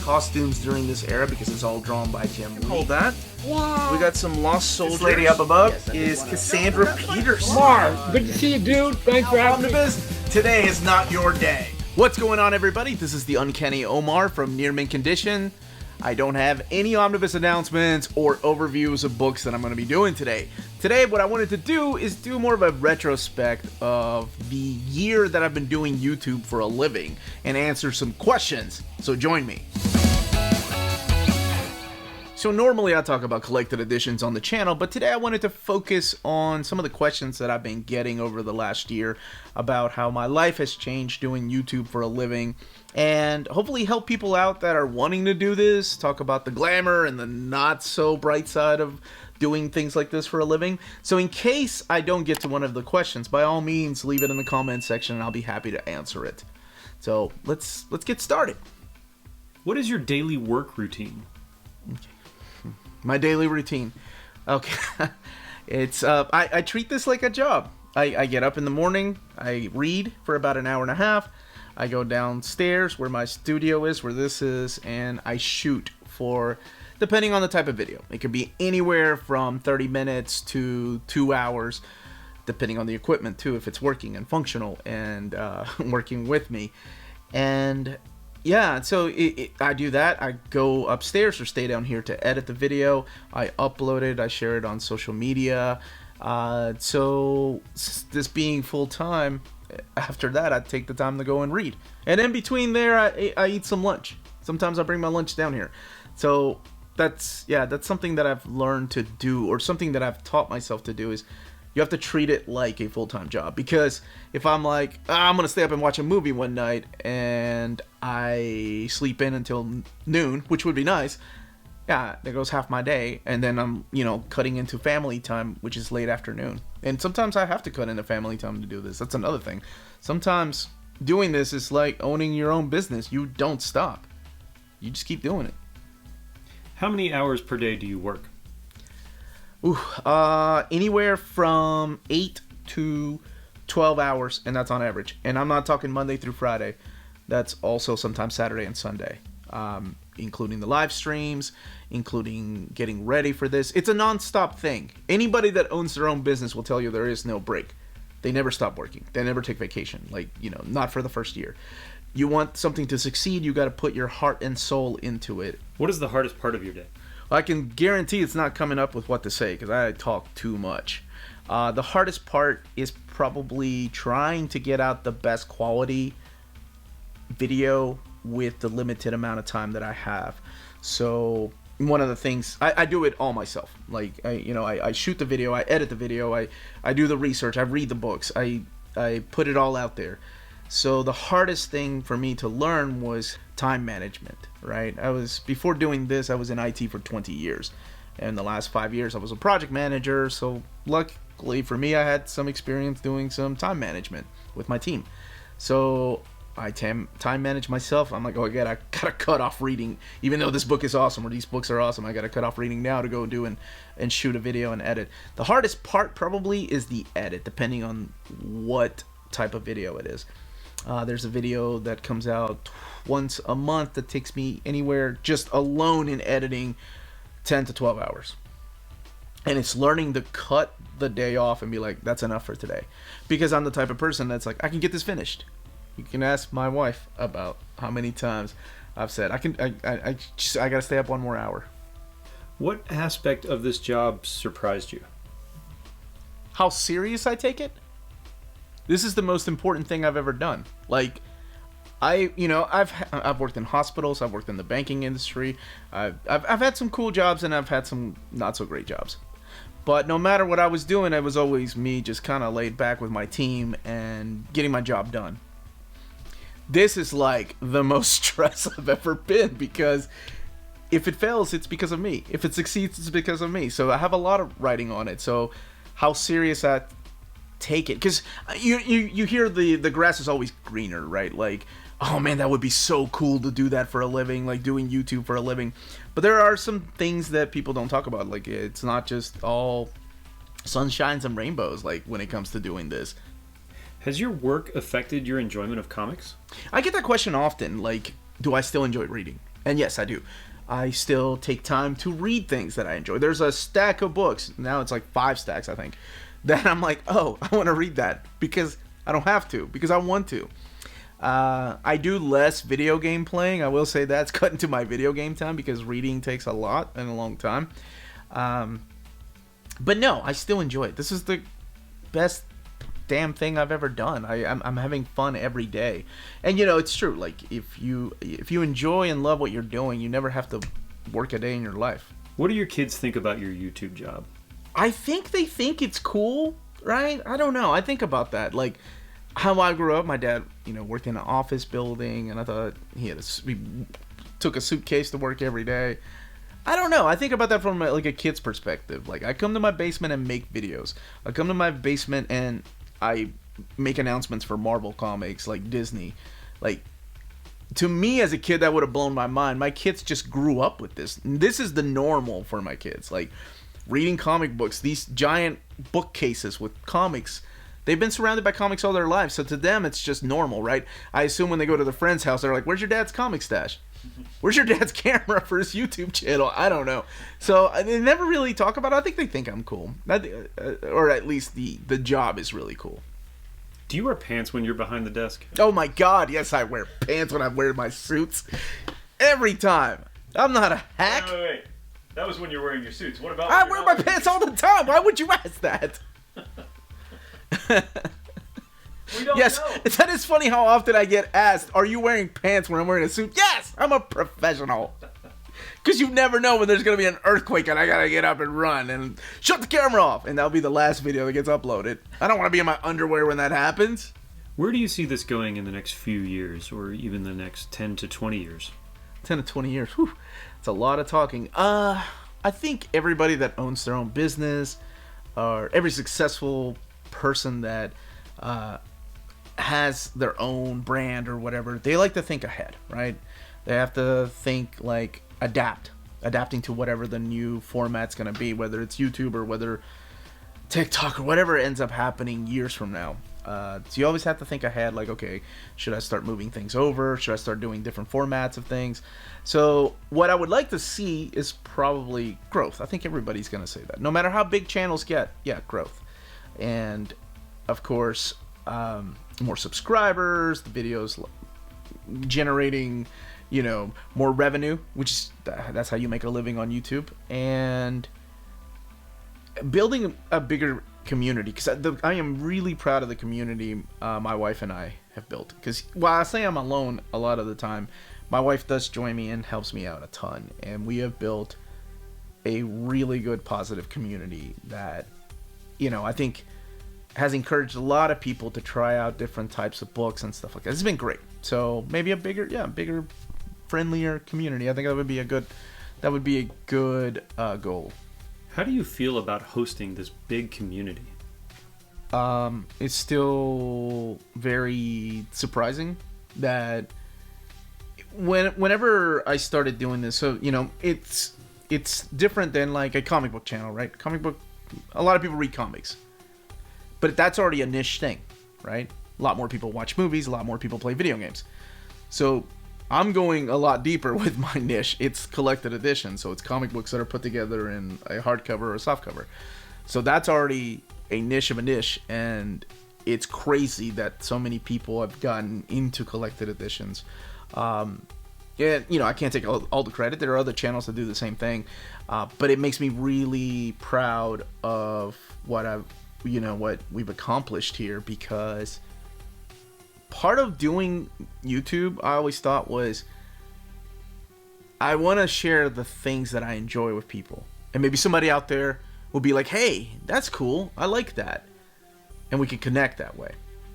costumes during this era because it's all drawn by Jim Lee. Hold that. Yeah. We got some Lost Soldiers. This lady up above is Cassandra Peterson. Mark, good to see you, dude. Thanks for having me. Omnibus, today is not your day. What's going on, everybody? This is the Uncanny Omar from Near Mint Condition. I don't have any Omnibus announcements or overviews of books that I'm going to be doing today. Today, what I wanted to do is do more of a retrospect of the year that I've been doing YouTube for a living and answer some questions. So join me. So normally I talk about collected editions on the channel, but today I wanted to focus on some of the questions that I've been getting over the last year about how my life has changed doing YouTube for a living, and hopefully help people out that are wanting to do this, talk about the glamour and the not so bright side of doing things like this for a living. So in case I don't get to one of the questions, by all means leave it in the comment section and I'll be happy to answer it. So let's get started. What is your daily work routine? Okay. My daily routine. Okay. It's I treat this like a job. I get up in the morning, I read for about an hour and a half, I go downstairs where my studio is, where this is, and I shoot for, depending on the type of video. It could be anywhere from 30 minutes to 2 hours, depending on the equipment too, if it's working and functional and working with me. And yeah, so I do that. I go upstairs or stay down here to edit the video. I upload it. I share it on social media. So this being full time, after that, I take the time to go and read. And in between there, I eat some lunch. Sometimes I bring my lunch down here. So that's something that I've learned to do, or something that I've taught myself to do, is you have to treat it like a full-time job. Because if I'm like, I'm going to stay up and watch a movie one night and I sleep in until noon, which would be nice, yeah, there goes half my day. And then I'm, cutting into family time, which is late afternoon. And sometimes I have to cut into family time to do this. That's another thing. Sometimes doing this is like owning your own business. You don't stop. You just keep doing it. How many hours per day do you work? Anywhere from 8 to 12 hours, and that's on average. And I'm not talking Monday through Friday. That's also sometimes Saturday and Sunday, including the live streams, including getting ready for this. It's a non-stop thing. Anybody that owns their own business will tell you there is no break. They never stop working. They never take vacation, not for the first year. You want something to succeed, you got to put your heart and soul into it. What is the hardest part of your day? I can guarantee it's not coming up with what to say because I talk too much. The hardest part is probably trying to get out the best quality video with the limited amount of time that I have. So one of the things, I do it all myself. Like, I shoot the video, I edit the video, I do the research, I read the books, I put it all out there. So the hardest thing for me to learn was time management, right? Before doing this, I was in IT for 20 years. And the last 5 years, I was a project manager. So luckily for me, I had some experience doing some time management with my team. So I time manage myself. I'm like, I gotta cut off reading. Even though this book is awesome, or these books are awesome, I gotta cut off reading now to go do and shoot a video and edit. The hardest part probably is the edit, depending on what type of video it is. There's a video that comes out once a month that takes me anywhere, just alone in editing, 10 to 12 hours. And it's learning to cut the day off and be like, that's enough for today. Because I'm the type of person that's like, I can get this finished. You can ask my wife about how many times I've said, I gotta stay up one more hour. What aspect of this job surprised you? How serious I take it? This is the most important thing I've ever done. Like, I've worked in hospitals, I've worked in the banking industry, I've had some cool jobs and I've had some not so great jobs. But no matter what I was doing, it was always me just kind of laid back with my team and getting my job done. This is like the most stress I've ever been, because if it fails, it's because of me. If it succeeds, it's because of me. So I have a lot of writing on it. So how serious I take it, because you hear the grass is always greener, right? Like, oh man, that would be so cool to do that for a living, like doing YouTube for a living. But there are some things that people don't talk about. Like, it's not just all sunshines and rainbows, like when it comes to doing this. Has your work affected your enjoyment of comics? I get that question often, like, do I still enjoy reading? And yes, I do. I still take time to read things that I enjoy. There's a stack of books. Now it's like 5 stacks, I think. That I'm like, oh, I want to read that. Because I don't have to. Because I want to. I do less video game playing. I will say that's cut into my video game time. Because reading takes a lot and a long time. But no, I still enjoy it. This is the best damn thing I've ever done. I'm having fun every day. And you know, it's true. Like if you enjoy and love what you're doing, you never have to work a day in your life. What do your kids think about your YouTube job? I think they think it's cool, right? I don't know. I think about that. Like how I grew up, my dad, worked in an office building, and I thought he took a suitcase to work every day. I don't know. I think about that from like a kid's perspective. Like I come to my basement and make videos. I come to my basement and I make announcements for Marvel Comics, like Disney. Like, to me as a kid, that would have blown my mind. My kids just grew up with this. This is the normal for my kids. Like, reading comic books, these giant bookcases with comics. They've been surrounded by comics all their lives, so to them, it's just normal, right? I assume when they go to their friend's house, they're like, where's your dad's comic stash? Where's your dad's camera for his YouTube channel? I don't know. So they never really talk about it. I think they think I'm cool. Or at least the job is really cool. Do you wear pants when you're behind the desk? Oh my God, yes, I wear pants when I wear my suits. Every time. I'm not a hack. Wait. That was when you're wearing your suits. What about... I wear my pants all the time. Why would you ask that? We don't yes, know. that is funny how often I get asked, are you wearing pants when I'm wearing a suit? Yes, I'm a professional. Because you never know when there's going to be an earthquake and I got to get up and run and shut the camera off. And that'll be the last video that gets uploaded. I don't want to be in my underwear when that happens. Where do you see this going in the next few years, or even the next 10 to 20 years? 10 to 20 years. Whew. It's a lot of talking. I think everybody that owns their own business, or every successful person that has their own brand or whatever, they like to think ahead, right? They have to think like adapting to whatever the new format's going to be, whether it's YouTube or whether TikTok or whatever ends up happening years from now. So you always have to think ahead, like, okay, should I start moving things over? Should I start doing different formats of things? So what I would like to see is probably growth. I think everybody's going to say that. No matter how big channels get, yeah, growth. And, of course, more subscribers, the videos generating, more revenue, which is, that's how you make a living on YouTube. And building a bigger community, because I am really proud of the community my wife and I have built. Because while I say I'm alone a lot of the time, my wife does join me and helps me out a ton, and we have built a really good positive community that I think has encouraged a lot of people to try out different types of books and stuff like that. It's been great. So maybe a bigger, friendlier community. I think that would be a good goal. How do you feel about hosting this big community? It's still very surprising that whenever I started doing this, so it's different than like a comic book channel, right? Comic book, a lot of people read comics, but that's already a niche thing, right? A lot more people watch movies, a lot more people play video games. So I'm going a lot deeper with my niche. It's collected edition, so it's comic books that are put together in a hardcover or a softcover. So that's already a niche of a niche, and it's crazy that so many people have gotten into collected editions. And I can't take all the credit. There are other channels that do the same thing, but it makes me really proud of what we've accomplished here, because part of doing YouTube, I always thought, was I want to share the things that I enjoy with people. And maybe somebody out there will be like, hey, that's cool. I like that. And we can connect that way.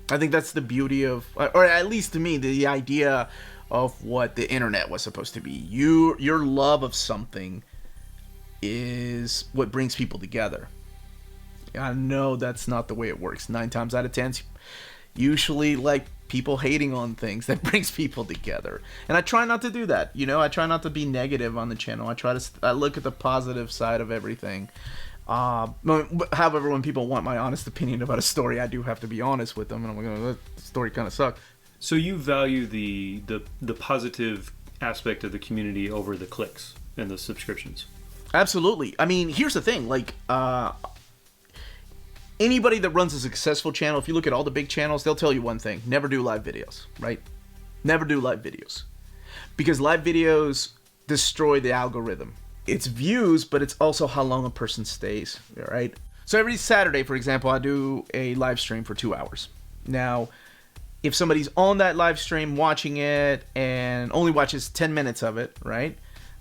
I think that's the beauty of, or at least to me, the idea of what the internet was supposed to be. Your love of something is what brings people together. I know that's not the way it works. 9 times out of 10, usually like people hating on things that brings people together. And I try not to do that. I try not to be negative on the channel. I look at the positive side of everything. However, when people want my honest opinion about a story, I do have to be honest with them, and I'm like, oh, that story kind of sucked. So you value the positive aspect of the community over the clicks and the subscriptions. Absolutely. I mean, here's the thing. Like, anybody that runs a successful channel, if you look at all the big channels, they'll tell you one thing. Never do live videos, right? Never do live videos. Because live videos destroy the algorithm. It's views, but it's also how long a person stays, right? So every Saturday, for example, I do a live stream for 2 hours. Now, if somebody's on that live stream watching it and only watches 10 minutes of it, right?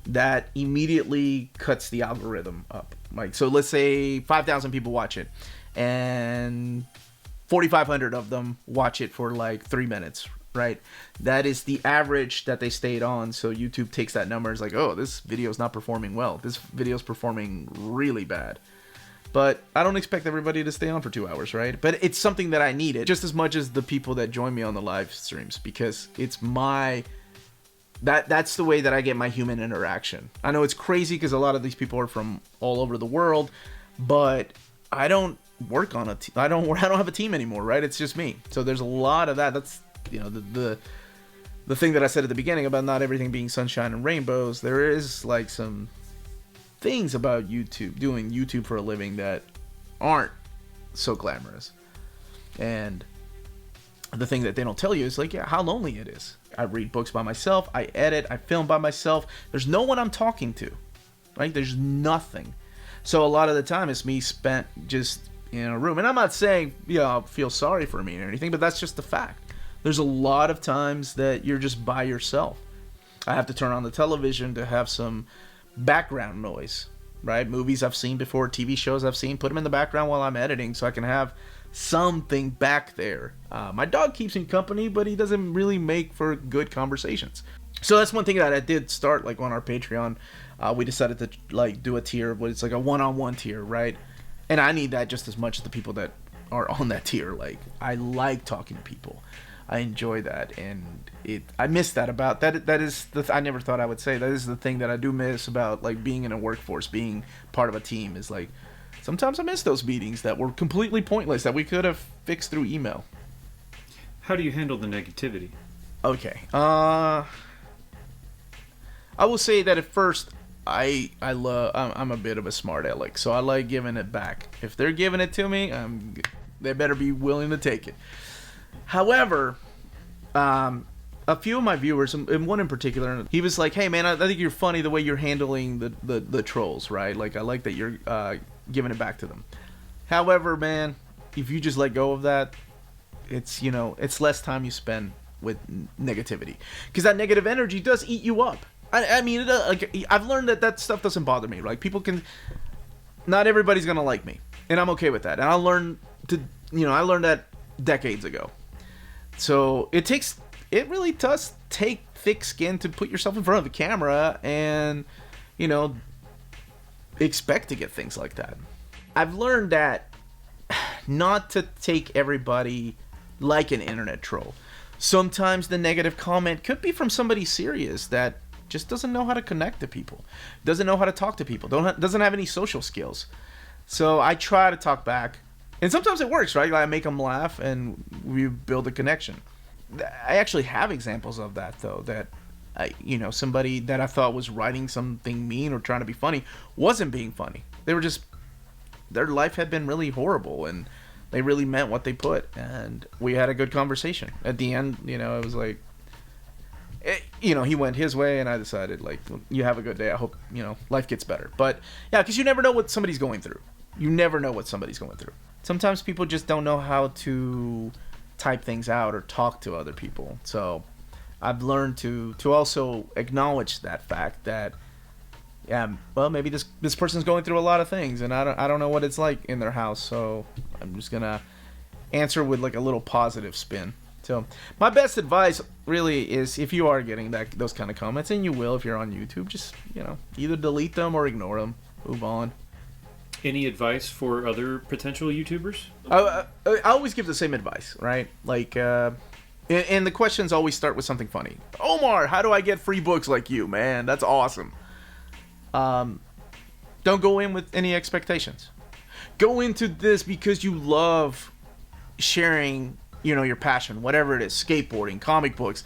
That immediately cuts the algorithm up. Like, so let's say 5,000 people watch it and 4,500 of them watch it for like 3 minutes, right? That is the average that they stayed on. So YouTube takes that number and is like, oh, this video is not performing well. This video is performing really bad. But I don't expect everybody to stay on for 2 hours, right? But it's something that I needed just as much as the people that join me on the live streams, because it's my... That's the way that I get my human interaction. I know it's crazy because a lot of these people are from all over the world, but I don't work on a team. I don't have a team anymore, right? It's just me. So there's a lot of that. That's, you know, the thing that I said at the beginning about not everything being sunshine and rainbows. There is like some things about YouTube, doing YouTube for a living, that aren't so glamorous. And the thing that they don't tell you is like, yeah, how lonely it is. I read books by myself. I edit. I film by myself. There's no one I'm talking to, right? There's nothing. So a lot of the time it's me spent just in a room. And I'm not saying, you know, feel sorry for me or anything, but that's just the fact. There's a lot of times that you're just by yourself. I have to turn on the television to have some background noise, right? Movies I've seen before, TV shows I've seen, put them in the background while I'm editing so I can have something back there. My dog keeps me company, but he doesn't really make for good conversations. So that's one thing that I did start, like on our Patreon. We decided to like do a tier, but it's like a one-on-one tier, right? And I need that just as much as the people that are on that tier. Like, I like talking to people. I enjoy that, and I miss that about that. That is I never thought I would say that is the thing that I do miss about like being in a workforce, being part of a team, is like sometimes I miss those meetings that were completely pointless that we could have fixed through email. How do you handle the negativity? Okay, I will say that at first I'm a bit of a smart aleck, so I like giving it back. If they're giving it to me, they better be willing to take it. However, a few of my viewers, and one in particular, he was like, hey man, I think you're funny the way you're handling the trolls, right? Like, I like that you're giving it back to them. However, man, if you just let go of that, it's, you know, it's less time you spend with negativity, because that negative energy does eat you up. I mean, like, I've learned that stuff doesn't bother me. Like, not everybody's gonna like me, and I'm okay with that. And I learned that decades ago. So it really does take thick skin to put yourself in front of the camera and, you know, expect to get things like that. I've learned that not to take everybody like an internet troll. Sometimes the negative comment could be from somebody serious that just doesn't know how to connect to people, doesn't know how to talk to people, doesn't have any social skills. So I try to talk back. And sometimes it works, right? I make them laugh and we build a connection. I actually have examples of that, though, that, somebody that I thought was writing something mean or trying to be funny wasn't being funny. They were just, their life had been really horrible and they really meant what they put. And we had a good conversation. At the end, it was like, he went his way and I decided, like, you have a good day. I hope, life gets better. But yeah, because you never know what somebody's going through. You never know what somebody's going through. Sometimes people just don't know how to type things out or talk to other people. So I've learned to also acknowledge that fact that, yeah, well, maybe this person's going through a lot of things and I don't know what it's like in their house. So I'm just going to answer with like a little positive spin. So my best advice really is, if you are getting those kind of comments, and you will if you're on YouTube, just, either delete them or ignore them. Move on. Any advice for other potential YouTubers? I always give the same advice, right? Like, and the questions always start with something funny. Omar, how do I get free books like you, man? That's awesome. Don't go in with any expectations. Go into this because you love sharing, your passion, whatever it is, skateboarding, comic books,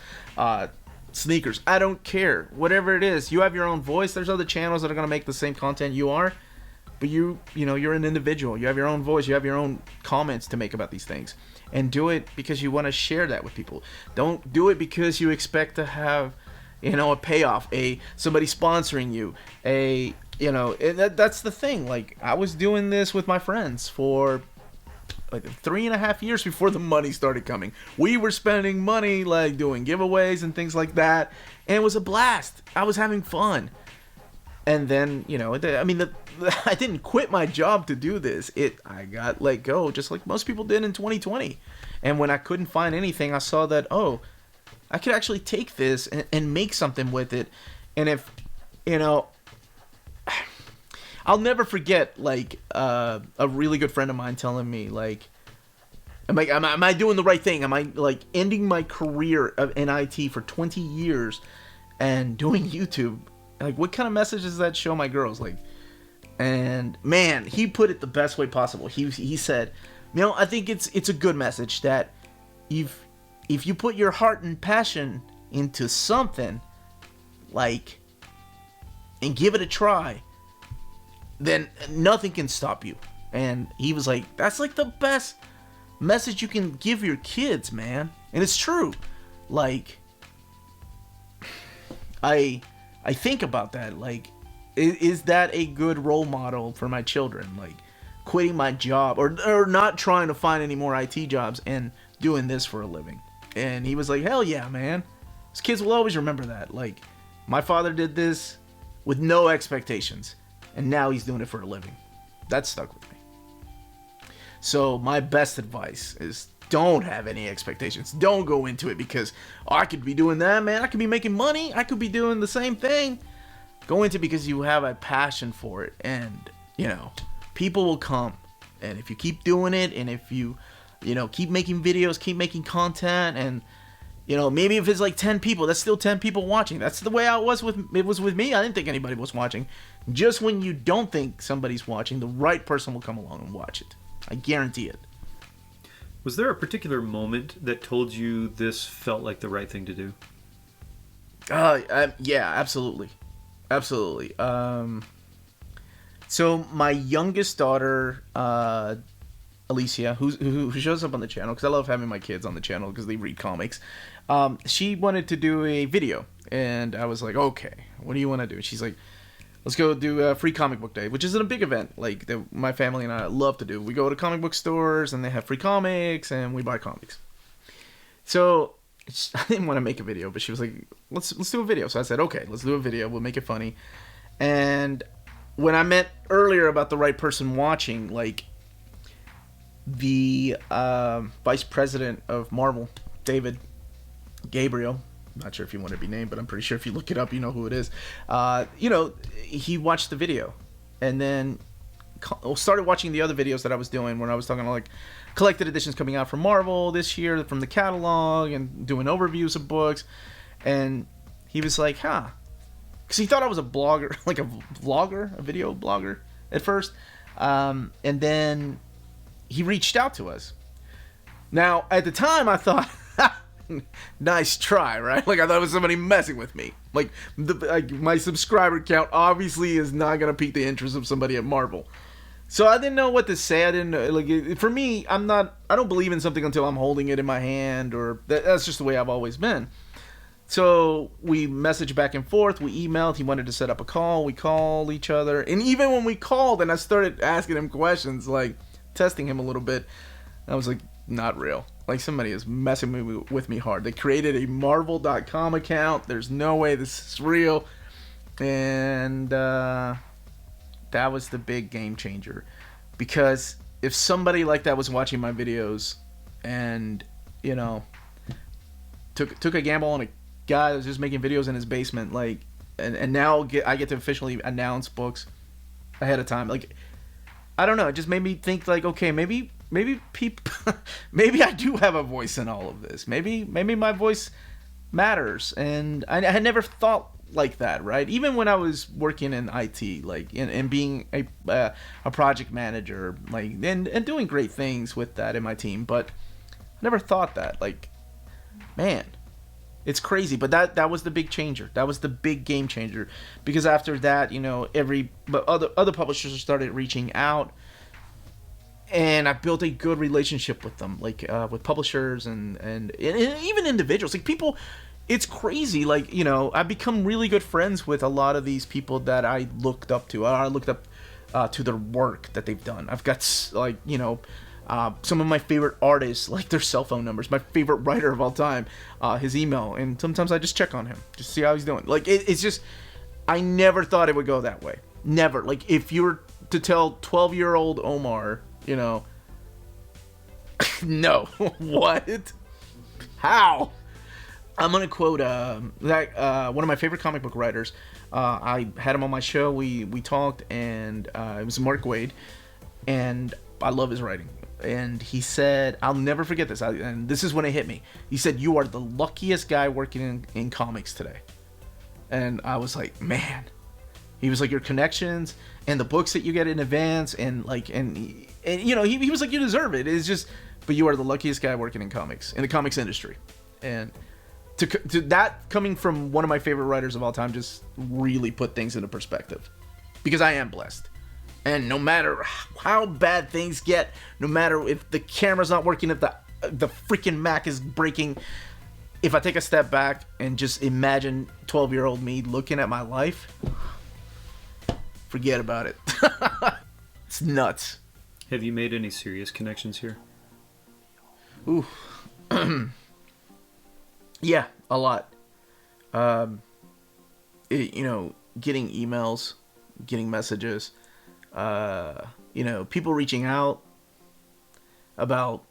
sneakers. I don't care. Whatever it is, you have your own voice. There's other channels that are going to make the same content you are. But you know, you're an individual. You have your own voice. You have your own comments to make about these things. And do it because you want to share that with people. Don't do it because you expect to have, you know, a payoff, somebody sponsoring you, that's the thing. Like, I was doing this with my friends for like 3.5 years before the money started coming. We were spending money, like, doing giveaways and things like that, and it was a blast. I was having fun. And then, you know, I didn't quit my job to do this. I got let go, just like most people did in 2020. And when I couldn't find anything, I saw that, I could actually take this and make something with it. And if, you know, I'll never forget, like, a really good friend of mine telling me, like, am I doing the right thing? Am I, like, ending my career in IT for 20 years and doing YouTube? Like, what kind of message does that show my girls? Like, and man, he put it the best way possible. He said, you know, I think it's a good message that if you put your heart and passion into something, like, and give it a try, then nothing can stop you. And he was like, that's like the best message you can give your kids, man. And it's true. Like, I think about that, like, is that a good role model for my children? Like, quitting my job or not trying to find any more IT jobs and doing this for a living. And he was like, hell yeah, man. His kids will always remember that. Like, my father did this with no expectations, and now he's doing it for a living. That stuck with me. So my best advice is, don't have any expectations. Don't go into it because, I could be doing that, man. I could be making money. I could be doing the same thing. Go into it because you have a passion for it. And, you know, people will come. And if you keep doing it, and if you keep making videos, keep making content, and, you know, maybe if it's like 10 people, that's still 10 people watching. That's the way it was with me. I didn't think anybody was watching. Just when you don't think somebody's watching, the right person will come along and watch it. I guarantee it. Was there a particular moment that told you this felt like the right thing to do? Yeah, absolutely. Absolutely. So my youngest daughter, Alicia, who shows up on the channel, because I love having my kids on the channel because they read comics, she wanted to do a video. And I was like, okay, what do you want to do? She's like, let's go do a free comic book day, which is a big event, like, that my family and I love to do. We go to comic book stores, and they have free comics, and we buy comics. So I didn't want to make a video, but she was like, let's do a video. So I said, okay, let's do a video. We'll make it funny. And when I meant earlier about the right person watching, like, the vice president of Marvel, David Gabriel, I'm not sure if you want to be named, but I'm pretty sure if you look it up, you know who it is. He watched the video and then started watching the other videos that I was doing when I was talking about, like, collected editions coming out from Marvel this year from the catalog and doing overviews of books. And he was like, because he thought I was a blogger, like a vlogger, a video blogger at first. And then he reached out to us. Now, at the time, I thought, nice try, right? Like, I thought it was somebody messing with me. Like, my subscriber count obviously is not going to pique the interest of somebody at Marvel. So I didn't know what to say. I didn't know, like, for me, I don't believe in something until I'm holding it in my hand, or that's just the way I've always been. So we messaged back and forth. We emailed. He wanted to set up a call. We called each other. And even when we called and I started asking him questions, like, testing him a little bit, I was like, not real. Like, somebody is messing with me hard. They created a Marvel.com account. There's no way this is real. And that was the big game changer. Because if somebody like that was watching my videos and, you know, took a gamble on a guy that was just making videos in his basement, like, and now I get to officially announce books ahead of time. Like, I don't know. It just made me think, like, okay, maybe people, maybe I do have a voice in all of this. Maybe my voice matters. And I had never thought like that, right? Even when I was working in IT, like, and being a project manager, like, and doing great things with that in my team, but I never thought that, like, man, It's crazy, but that was the big changer. That was the big game changer, because after that, but other publishers started reaching out, and I built a good relationship with them, like with publishers and even individuals, like people. It's crazy, like I've become really good friends with a lot of these people that I looked up to. I looked up to their work that they've done. I've got some of my favorite artists, like their cell phone numbers. My favorite writer of all time, his email, and sometimes I just check on him, just see how he's doing. Like it's just, I never thought it would go that way. Never. Like if you were to tell 12-year-old Omar, no, what? How? I'm gonna quote one of my favorite comic book writers. I had him on my show. We talked, and it was Mark Waid, and I love his writing. And he said, I'll never forget this, and this is when it hit me. He said, "You are the luckiest guy working in comics today." And I was like, man. He was like, your connections and the books that you get in advance, and he was like, you deserve it. It's just, but you are the luckiest guy working in comics, in the comics industry. And to that coming from one of my favorite writers of all time just really put things into perspective, because I am blessed. And no matter how bad things get, no matter if the camera's not working, if the freaking Mac is breaking, if I take a step back and just imagine 12-year-old me looking at my life, forget about it. It's nuts. Have you made any serious connections here? Ooh. Yeah, a lot. Getting emails, getting messages, people reaching out about.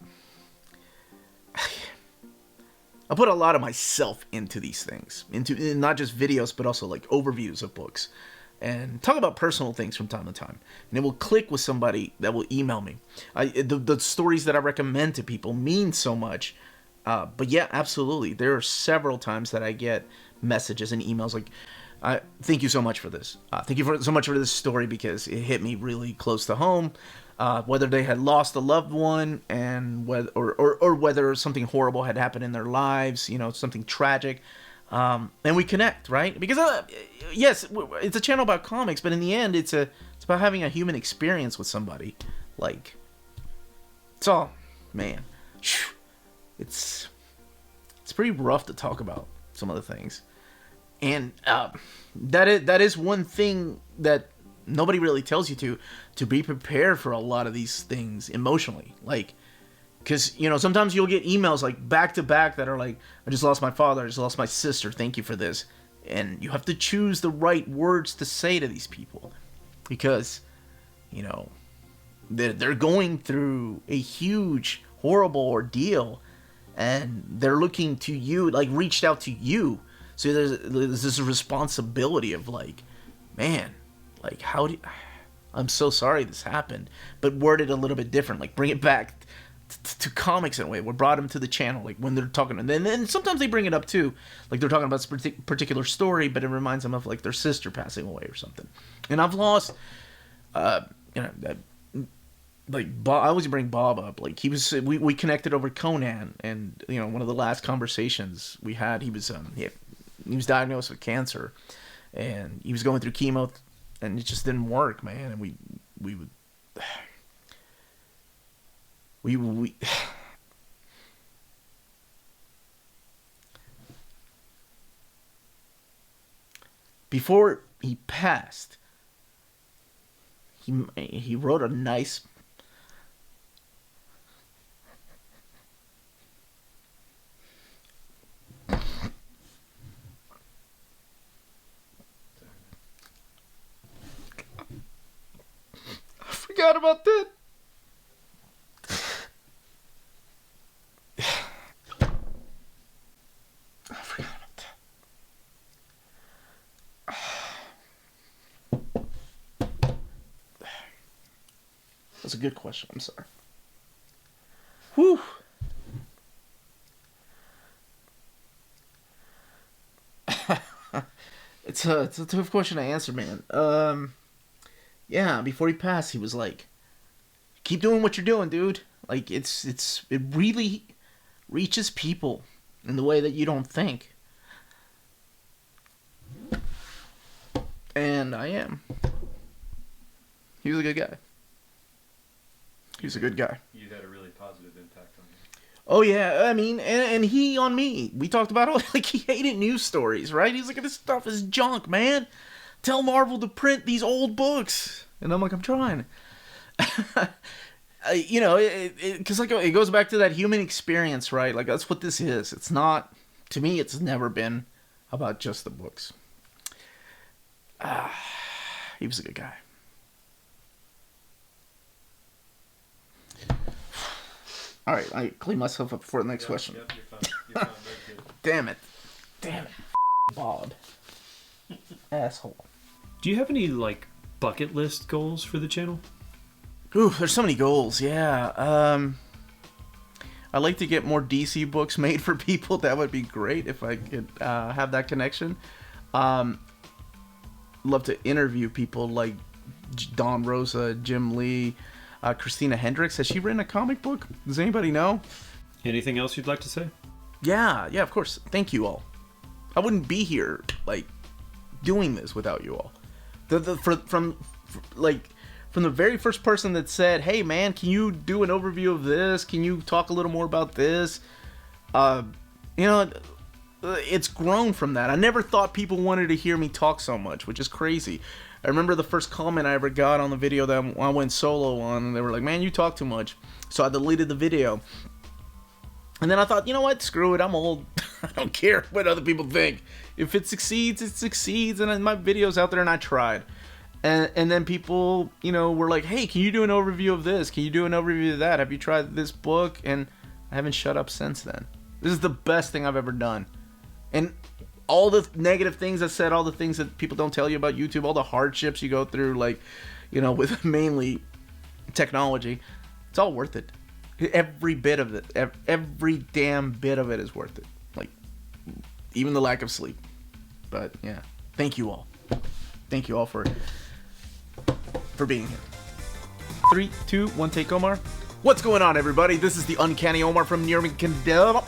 I put a lot of myself into these things, into not just videos, but also like overviews of books, and talk about personal things from time to time. And it will click with somebody that will email me. The stories that I recommend to people mean so much. But yeah, absolutely. There are several times that I get messages and emails like, thank you so much for this. Thank you so much for this story, because it hit me really close to home. Whether they had lost a loved one, and whether something horrible had happened in their lives, something tragic. And we connect, right? Because yes, it's a channel about comics, but in the end, it's about having a human experience with somebody. Like, it's all, man. It's pretty rough to talk about some of the things, and that is one thing that nobody really tells you to be prepared for a lot of these things emotionally. Like, because sometimes you'll get emails like back to back that are like, I just lost my father, I just lost my sister, thank you for this, and you have to choose the right words to say to these people, because they're going through a huge, horrible ordeal. And they're looking to you, like reached out to you. So there's this responsibility of like, man, like I'm so sorry this happened, but worded a little bit different. Like bring it back to comics in a way. We brought them to the channel, like when they're talking, and then sometimes they bring it up too, like they're talking about this particular story, but it reminds them of like their sister passing away or something. And I've lost, like Bob, I always bring Bob up. Like we connected over Conan, and one of the last conversations we had, he was diagnosed with cancer, and he was going through chemo, and it just didn't work, man. And we before he passed, he wrote a nice. Forgot about that. I forgot about that. That's a good question. I'm sorry. Whew. It's a tough question to answer, man. Yeah, before he passed, he was like, keep doing what you're doing, dude. Like, it really reaches people in the way that you don't think. man. I am. He was a good guy. He's a good guy. You had a really positive impact on him. Oh yeah, I mean, and he on me. We talked about it. Like, he hated news stories, right? He's like, this stuff is junk, man. Tell Marvel to print these old books. And I'm like, I'm trying. You know, because like it goes back to that human experience, right? Like, that's what this is. It's not, to me, it's never been about just the books. He was a good guy. All right, I clean myself up for the next question. Yep, you're fine. You're fine. Very good. Damn it. Bob. Asshole. Do you have any, like, bucket list goals for the channel? Ooh, there's so many goals, yeah. I'd like to get more DC books made for people. That would be great if I could have that connection. Love to interview people like Don Rosa, Jim Lee, Christina Hendricks. Has she written a comic book? Does anybody know? Anything else you'd like to say? Yeah, of course. Thank you all. I wouldn't be here, like, doing this without you all. From the very first person that said, hey man, can you do an overview of this? Can you talk a little more about this? You know, it's grown from that. I never thought people wanted to hear me talk so much, which is crazy. I remember the first comment I ever got on the video that I went solo on, and they were like, man, you talk too much. So I deleted the video. And then I thought, you know what? Screw it. I'm old. I don't care what other people think. If it succeeds, it succeeds. And my video's out there, and I tried. And then people, you know, were like, hey, can you do an overview of this? Can you do an overview of that? Have you tried this book? And I haven't shut up since then. This is the best thing I've ever done. And all the negative things I said, all the things that people don't tell you about YouTube, all the hardships you go through, like, you know, with mainly technology, it's all worth it. Every bit of it, every damn bit of it is worth it. Like, even the lack of sleep. But yeah, thank you all. Thank you all for being here. 3, 2, 1, take Omar. What's going on, everybody? This is the Uncanny Omar from nearmintcon.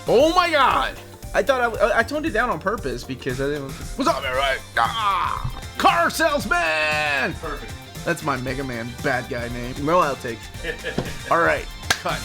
Oh my god! I thought I toned it down on purpose because I didn't. What's up, everybody? Car salesman! Perfect. That's my Mega Man bad guy name. No, I'll take. All right, cut.